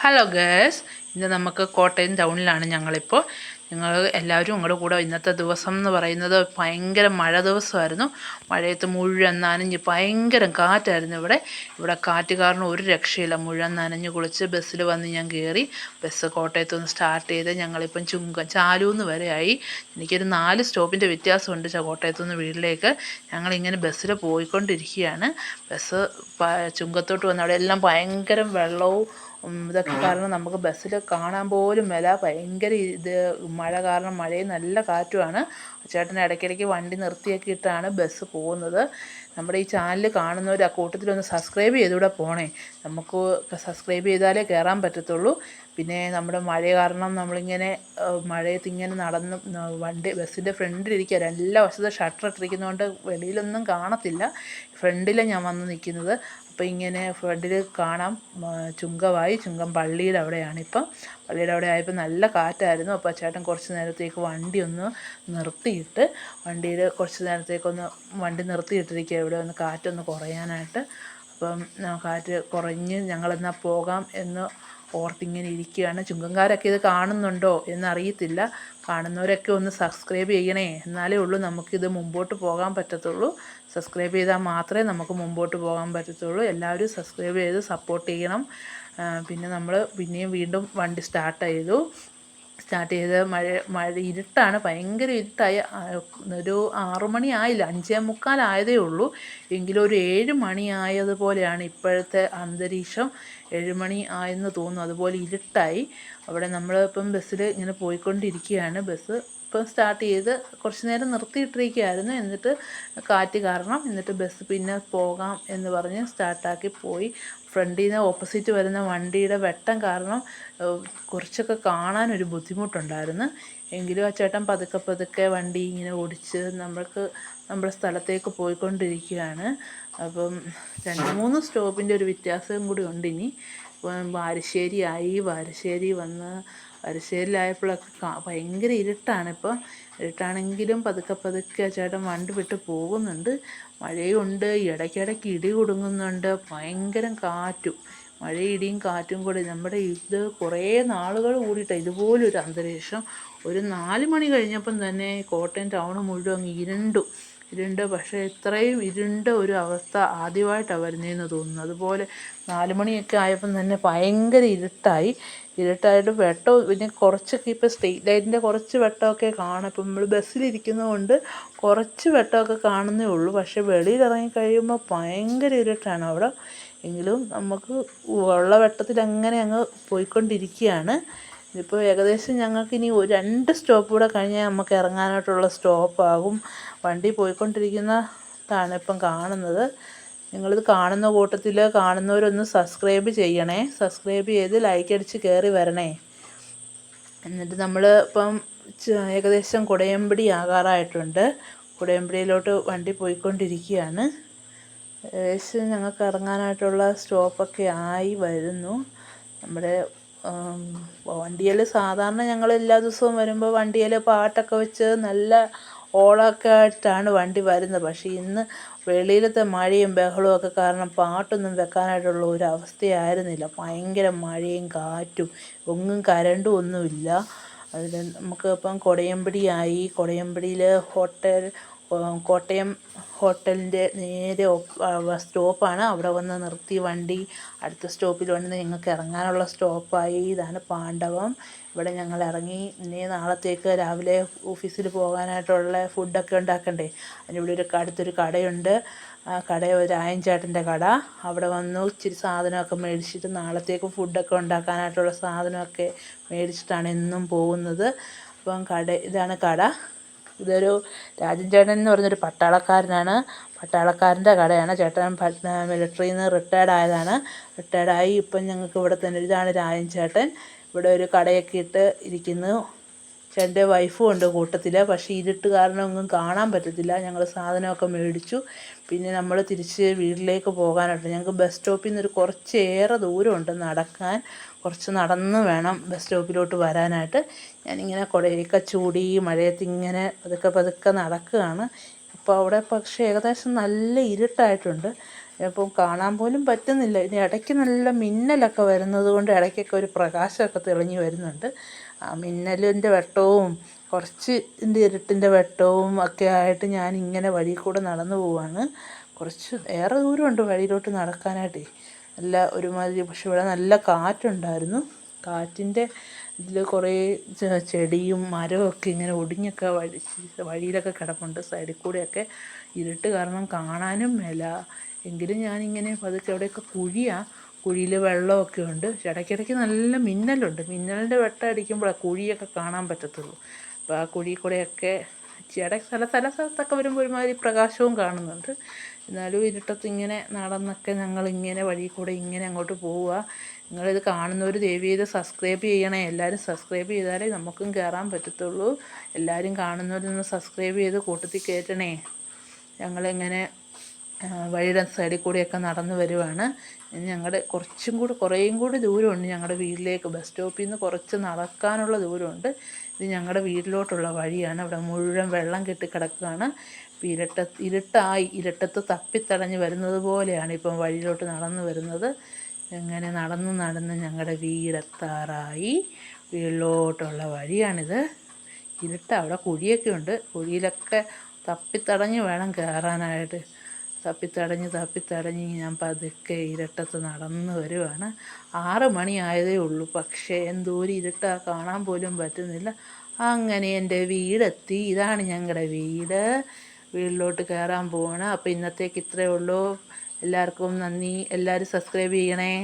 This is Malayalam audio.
ഹലോ ഗേസ്, ഇന്ന് നമുക്ക് കോട്ടയം ടൗണിലാണ് ഞങ്ങളിപ്പോൾ. ഞങ്ങൾ എല്ലാവരും ഇങ്ങോട്ട് കൂടെ. ഇന്നത്തെ ദിവസം എന്ന് പറയുന്നത് ഭയങ്കര മഴ ദിവസമായിരുന്നു. മഴയത്ത് മുഴുവൻ നനഞ്ഞ് ഭയങ്കര കാറ്റായിരുന്നു. ഇവിടെ കാറ്റ് കാരണം ഒരു രക്ഷയില്ല. മുഴുവൻ നനഞ്ഞ് കുളിച്ച് ബസ്സിൽ വന്ന് ഞാൻ കയറി. ബസ് കോട്ടയത്തു നിന്ന് സ്റ്റാർട്ട് ചെയ്ത് ഞങ്ങളിപ്പം ചാലൂന്ന് വരെ ആയി. എനിക്കൊരു 4 സ്റ്റോപ്പിൻ്റെ വ്യത്യാസമുണ്ട് കോട്ടയത്തു നിന്ന് വീട്ടിലേക്ക്. ഞങ്ങളിങ്ങനെ ബസ്സിൽ പോയിക്കൊണ്ടിരിക്കുകയാണ്. ബസ് ചുങ്കത്തോട്ട് വന്ന് അവിടെ എല്ലാം ഭയങ്കര വെള്ളവും ഇതൊക്കെ കാരണം നമുക്ക് ബസ്സിൽ കാണാൻ പോലും മേല. ഭയങ്കര മഴ കാരണം മഴയും നല്ല കാറ്റുമാണ്. ചേട്ടൻ ഇടയ്ക്കിടയ്ക്ക് വണ്ടി നിർത്തിയൊക്കെ ഇട്ടാണ് ബസ് പോകുന്നത്. നമ്മുടെ ഈ ചാനൽ കാണുന്നവർ ആ കൂട്ടത്തിലൊന്ന് സബ്സ്ക്രൈബ് ചെയ്തുകൂടെ പോണേ. നമുക്ക് സബ്സ്ക്രൈബ് ചെയ്താലേ കയറാൻ പറ്റത്തുള്ളൂ. പിന്നെ നമ്മുടെ മഴ കാരണം നമ്മളിങ്ങനെ മഴയത്ത് ഇങ്ങനെ നടന്ന് ബസ്സിൻ്റെ ഫ്രണ്ടിലിരിക്കുക. എല്ലാ വശത്തും ഷട്ടർ ഇട്ടിരിക്കുന്നതുകൊണ്ട് വെളിയിലൊന്നും കാണത്തില്ല. ഫ്രണ്ടിലാണ് ഞാൻ വന്ന് നിൽക്കുന്നത്. അപ്പോൾ ഇങ്ങനെ ഫ്രണ്ടിൽ കാണാം ചുങ്കം പള്ളിയുടെ അവിടെയാണിപ്പം. പള്ളിയുടെ അവിടെ ആയപ്പോൾ നല്ല കാറ്റായിരുന്നു. അപ്പോൾ ചേട്ടൻ കുറച്ച് നേരത്തേക്ക് വണ്ടി ഒന്ന് നിർത്തിയിട്ട് വണ്ടി നിർത്തിയിട്ടിരിക്കുക ഇവിടെ ഒന്ന് കാറ്റൊന്ന് കുറയാനായിട്ട്. അപ്പം കാറ്റ് കുറഞ്ഞ് ഞങ്ങളെന്നാൽ പോകാം എന്ന് ഓർത്തിങ്ങനെ ഇരിക്കുകയാണ്. ചുങ്കംകാരൊക്കെ ഇത് കാണുന്നുണ്ടോ എന്നറിയത്തില്ല. കാണുന്നവരൊക്കെ ഒന്ന് സബ്സ്ക്രൈബ് ചെയ്യണേ, എന്നാലേ ഉള്ളൂ നമുക്കിത് മുമ്പോട്ട് പോകാൻ പറ്റത്തുള്ളൂ. സബ്സ്ക്രൈബ് ചെയ്താൽ മാത്രമേ നമുക്ക് മുമ്പോട്ട് പോകാൻ പറ്റത്തുള്ളൂ. എല്ലാവരും സബ്സ്ക്രൈബ് ചെയ്ത് സപ്പോർട്ട് ചെയ്യണം. പിന്നെ നമ്മൾ വീണ്ടും വണ്ടി സ്റ്റാർട്ട് ചെയ്ത് മഴ ഇരുട്ടാണ്, ഭയങ്കര ഇരുട്ടായി. ഒരു 6 മണി ആയില്ല, 5:45 ആയതേ ഉള്ളൂ. എങ്കിലും ഒരു 7 മണി ആയതുപോലെയാണ് ഇപ്പോഴത്തെ അന്തരീക്ഷം. 7 മണി ആയെന്ന് തോന്നുന്നു. അതുപോലെ ഇരുട്ടായി. അവിടെ നമ്മളിപ്പം ബസ്സിൽ ഇങ്ങനെ പോയിക്കൊണ്ടിരിക്കുകയാണ്. ബസ് ഇപ്പം സ്റ്റാർട്ട് ചെയ്ത് കുറച്ച് നേരം നിർത്തിയിട്ടിരിക്കുകയായിരുന്നു. എന്നിട്ട് കാറ്റ് കാരണം ബസ് പിന്നെ പോകാം എന്ന് പറഞ്ഞ് സ്റ്റാർട്ടാക്കി പോയി. ഫ്രണ്ടിൽ നിന്ന് ഓപ്പോസിറ്റ് വരുന്ന വണ്ടിയുടെ വെട്ടം കാരണം കുറച്ചൊക്കെ കാണാനൊരു ബുദ്ധിമുട്ടുണ്ടായിരുന്നു. എങ്കിലും ആ ചേട്ടൻ പതുക്കെ വണ്ടി ഇങ്ങനെ ഓടിച്ച് നമ്മുടെ സ്ഥലത്തേക്ക് പോയിക്കൊണ്ടിരിക്കുകയാണ്. അപ്പം 2-3 സ്റ്റോപ്പിൻ്റെ ഒരു വ്യത്യാസം കൂടി ഉണ്ട് ഇനി. വാരശ്ശേരിയിലായപ്പോഴൊക്കെ ഭയങ്കര ഇരുട്ടാണിപ്പോൾ. ഇരുട്ടാണെങ്കിലും പതുക്കെ ചേട്ടൻ വണ്ടി വിട്ട് പോകുന്നുണ്ട്. മഴയുണ്ട്, ഇടയ്ക്കിടയ്ക്ക് ഇടി കുടുങ്ങുന്നുണ്ട്, ഭയങ്കര കാറ്റും. മഴയും ഇടിയും കാറ്റും കൂടി നമ്മുടെ ഇത് കുറേ നാളുകൾ കൂടിയിട്ടാണ് ഇതുപോലൊരു അന്തരീക്ഷം. ഒരു 4 മണി കഴിഞ്ഞപ്പം തന്നെ കോട്ടയം ടൗൺ മുഴുവൻ ഇരുണ്ട്. പക്ഷേ ഇത്രയും ഇരുണ്ട ഒരു അവസ്ഥ ആദ്യമായിട്ടാണ് വരുന്നതെന്ന് തോന്നുന്നു. അതുപോലെ 4 മണിയൊക്കെ ആയപ്പം തന്നെ ഭയങ്കര ഇരുട്ടായിട്ട് വെട്ടവും പിന്നെ കുറച്ചൊക്കെ ഇപ്പോൾ സ്ട്രീറ്റ് ലൈറ്റിൻ്റെ കുറച്ച് വെട്ടമൊക്കെ കാണാം. ഇപ്പം നമ്മൾ ബസ്സിലിരിക്കുന്നതുകൊണ്ട് കുറച്ച് വെട്ടമൊക്കെ കാണുന്നേ ഉള്ളൂ. പക്ഷേ വെളിയിലിറങ്ങി കഴിയുമ്പോൾ ഭയങ്കര ഇരുട്ടാണ് അവിടെ. എങ്കിലും നമുക്ക് ഉള്ള വെട്ടത്തിൽ അങ്ങനെ അങ്ങ് പോയിക്കൊണ്ടിരിക്കുകയാണ്. ഇതിപ്പോൾ ഏകദേശം ഞങ്ങൾക്കിനി 2 സ്റ്റോപ്പ് കൂടെ കഴിഞ്ഞാൽ നമുക്ക് ഇറങ്ങാനായിട്ടുള്ള സ്റ്റോപ്പാകും. വണ്ടി പോയിക്കൊണ്ടിരിക്കുന്നതാണ് ഇപ്പം കാണുന്നത്. നിങ്ങളിത് കാണുന്ന കൂട്ടത്തിൽ കാണുന്നവരൊന്ന് സബ്സ്ക്രൈബ് ചെയ്യണേ. സബ്സ്ക്രൈബ് ചെയ്ത് ലൈക്ക് അടിച്ച് കയറി വരണേ. എന്നിട്ട് നമ്മൾ ഇപ്പം ഏകദേശം കുടയമ്പടി ആകാറായിട്ടുണ്ട്. കുടയമ്പടിയിലോട്ട് വണ്ടി പോയിക്കൊണ്ടിരിക്കുകയാണ്. ഏകദേശം ഞങ്ങൾക്ക് ഇറങ്ങാനായിട്ടുള്ള സ്റ്റോപ്പൊക്കെ ആയി വരുന്നു. നമ്മുടെ വണ്ടിയിൽ സാധാരണ ഞങ്ങൾ എല്ലാ ദിവസവും വരുമ്പോൾ വണ്ടിയിൽ പാട്ടൊക്കെ വെച്ച് നല്ല ഓളമൊക്കെ ആയിട്ടാണ് വണ്ടി വരുന്നത്. പക്ഷേ ഇന്ന് വെളിയിലത്തെ മഴയും ബഹളവും ഒക്കെ കാരണം പാട്ടൊന്നും വെക്കാനായിട്ടുള്ള ഒരു അവസ്ഥയായിരുന്നില്ല. ഭയങ്കര മഴയും കാറ്റും, കരണ്ടും ഒന്നുമില്ല. അതിൽ നമുക്ക് ഇപ്പം കൊടയമ്പടിയായി. കൊടയമ്പടിയിൽ കോട്ടയം ഹോട്ടലിൻ്റെ നേരെ സ്റ്റോപ്പാണ്. അവിടെ വന്ന് നിർത്തി വണ്ടി. അടുത്ത സ്റ്റോപ്പിൽ വന്ന് ഞങ്ങൾക്ക് ഇറങ്ങാനുള്ള സ്റ്റോപ്പായി. ഇതാണ് പാണ്ഡവം. ഇവിടെ ഞങ്ങൾ ഇറങ്ങി. ഇനി നാളത്തേക്ക് രാവിലെ ഓഫീസിൽ പോകാനായിട്ടുള്ള ഫുഡൊക്കെ ഉണ്ടാക്കണ്ടേ. അതിനിവിടെ അടുത്തൊരു കടയുണ്ട്. ആ കട രായൻചേട്ടൻ്റെ കട. അവിടെ വന്നു ഇച്ചിരി സാധനമൊക്കെ മേടിച്ചിട്ട് നാളത്തേക്ക് ഫുഡൊക്കെ ഉണ്ടാക്കാനായിട്ടുള്ള സാധനമൊക്കെ മേടിച്ചിട്ടാണ് എന്നും പോകുന്നത്. അപ്പം ഇതാണ് കട. ഇതൊരു രാജൻ ചേട്ടൻ എന്ന് പറഞ്ഞൊരു പട്ടാളക്കാരനാണ്. പട്ടാളക്കാരൻ്റെ കടയാണ്. ചേട്ടൻ മിലിറ്ററിയിൽ നിന്ന് റിട്ടയർഡായി ഇപ്പം ഞങ്ങൾക്ക് ഇവിടെ തന്നെ. ഇതാണ് രാജൻ ചേട്ടൻ. ഇവിടെ ഒരു കടയൊക്കെ ഇട്ട് ഇരിക്കുന്നു. ചേട്ടൻ്റെ വൈഫും ഉണ്ട് കൂട്ടത്തിൽ. പക്ഷേ ഇരുട്ട് കാരണം ഒന്നും കാണാൻ പറ്റത്തില്ല. ഞങ്ങൾ സാധനമൊക്കെ മേടിച്ചു. പിന്നെ നമ്മൾ തിരിച്ച് വീട്ടിലേക്ക് പോകാനായിട്ട് ഞങ്ങൾക്ക് ബസ് സ്റ്റോപ്പിൽ നിന്ന് കുറച്ചേറെ ദൂരമുണ്ട് നടക്കാൻ. കുറച്ച് നടന്ന് വേണം ബസ് സ്റ്റോപ്പിലോട്ട് വരാനായിട്ട്. ഞാനിങ്ങനെ കുടയൊക്കെ ചൂടി മഴയത്ത് ഇങ്ങനെ പതുക്കെ നടക്കുകയാണ്. അപ്പോൾ അവിടെ പക്ഷേ ഏകദേശം നല്ല ഇരുട്ടായിട്ടുണ്ട്. അപ്പോൾ കാണാൻ പോലും പറ്റുന്നില്ല. ഇനി ഇടയ്ക്ക് നല്ല മിന്നലൊക്കെ വരുന്നത് കൊണ്ട് ഇടയ്ക്കൊക്കെ ഒരു പ്രകാശമൊക്കെ തെളിഞ്ഞ് വരുന്നുണ്ട്. ആ മിന്നലിൻ്റെ വെട്ടവും കുറച്ച് ഇരുട്ടിൻ്റെ വെട്ടവും ഒക്കെ ആയിട്ട് ഞാനിങ്ങനെ വഴി കൂടെ നടന്നു പോവാണ്. കുറച്ച് ഏറെ ദൂരമുണ്ട് വഴിയിലോട്ട് നടക്കാനായിട്ടേ. നല്ല ഒരുമാതിരി, പക്ഷെ ഇവിടെ നല്ല കാറ്റുണ്ടായിരുന്നു. കാറ്റിൻ്റെ ഇതിൽ കുറേ ചെടിയും മരവും ഒക്കെ ഇങ്ങനെ ഒടിഞ്ഞൊക്കെ വഴിയിലൊക്കെ കിടപ്പുണ്ട്. സൈഡിൽ കൂടെയൊക്കെ ഇരുട്ട് കാരണം കാണാനും മേല. എങ്കിലും ഞാനിങ്ങനെ പതുക്കെ, എവിടെയൊക്കെ കുഴിയിൽ വെള്ളമൊക്കെ ഉണ്ട്. ഇടയ്ക്കിടയ്ക്ക് നല്ല മിന്നലുണ്ട്. മിന്നലിൻ്റെ വെട്ടം അടിക്കുമ്പോഴാണ് കുഴിയൊക്കെ കാണാൻ പറ്റത്തുള്ളൂ. അപ്പോൾ ആ കുഴി കൂടെയൊക്കെ ചില സ്ഥലത്തൊക്കെ വരുമ്പോൾ ഒരുമാതിരി പ്രകാശവും കാണുന്നുണ്ട്. എന്നാലും ഇരുട്ടത്ത് ഇങ്ങനെ നടന്നൊക്കെ ഞങ്ങളിങ്ങനെ വഴി കൂടെ ഇങ്ങനെ അങ്ങോട്ട് പോവുക. നിങ്ങളിത് കാണുന്നവർ ദയവ് ചെയ്ത് സബ്സ്ക്രൈബ് ചെയ്യണേ. എല്ലാവരും സബ്സ്ക്രൈബ് ചെയ്താലേ നമുക്കും കയറാൻ പറ്റത്തുള്ളൂ. എല്ലാവരും കാണുന്നവരൊന്ന് സബ്സ്ക്രൈബ് ചെയ്ത് കൂട്ടത്തിൽ കയറ്റണേ. ഞങ്ങളിങ്ങനെ വഴിയുടെ സൈഡിൽ കൂടെയൊക്കെ നടന്നു വരുവാണ്. ഞങ്ങളുടെ കുറേയും കൂടി ദൂരമുണ്ട് ഞങ്ങളുടെ വീട്ടിലേക്ക്. ബസ് സ്റ്റോപ്പിൽ നിന്ന് കുറച്ച് നടക്കാനുള്ള ദൂരമുണ്ട്. ഇത് ഞങ്ങളുടെ വീട്ടിലോട്ടുള്ള വഴിയാണ്. ഇവിടെ മുഴുവൻ വെള്ളം കെട്ടിക്കിടക്കുകയാണ്. ഇരുട്ടത്ത് തപ്പിത്തടഞ്ഞ് വരുന്നത് പോലെയാണ് ഇപ്പം വഴിയിലോട്ട് നടന്നു വരുന്നത്. ഇങ്ങനെ നടന്ന് ഞങ്ങളുടെ വീടെത്താറായി. വീട്ടിലോട്ടുള്ള വഴിയാണിത്. അവിടെ കുഴിയൊക്കെ ഉണ്ട്. കുഴിയിലൊക്കെ തപ്പിത്തടഞ്ഞ് വേണം കയറാനായിട്ട്. തപ്പിത്തടഞ്ഞ് ഞാൻ പതുക്കെ ഇരുട്ടത്ത് നടന്നു വരുവാണ്. 6 മണി ആയതേ ഉള്ളൂ. പക്ഷേ എന്തോരം ഇരുട്ടാ, കാണാൻ പോലും പറ്റുന്നില്ല. അങ്ങനെ എൻ്റെ വീടെത്തി. ഇതാണ് ഞങ്ങളുടെ വീട്. വീട്ടിലോട്ട് കയറാൻ പോവാണ്. അപ്പോൾ ഇന്നത്തേക്ക് ഇത്രയേ ഉള്ളൂ. എല്ലാവർക്കും നന്ദി. എല്ലാവരും സബ്സ്ക്രൈബ് ചെയ്യണേ.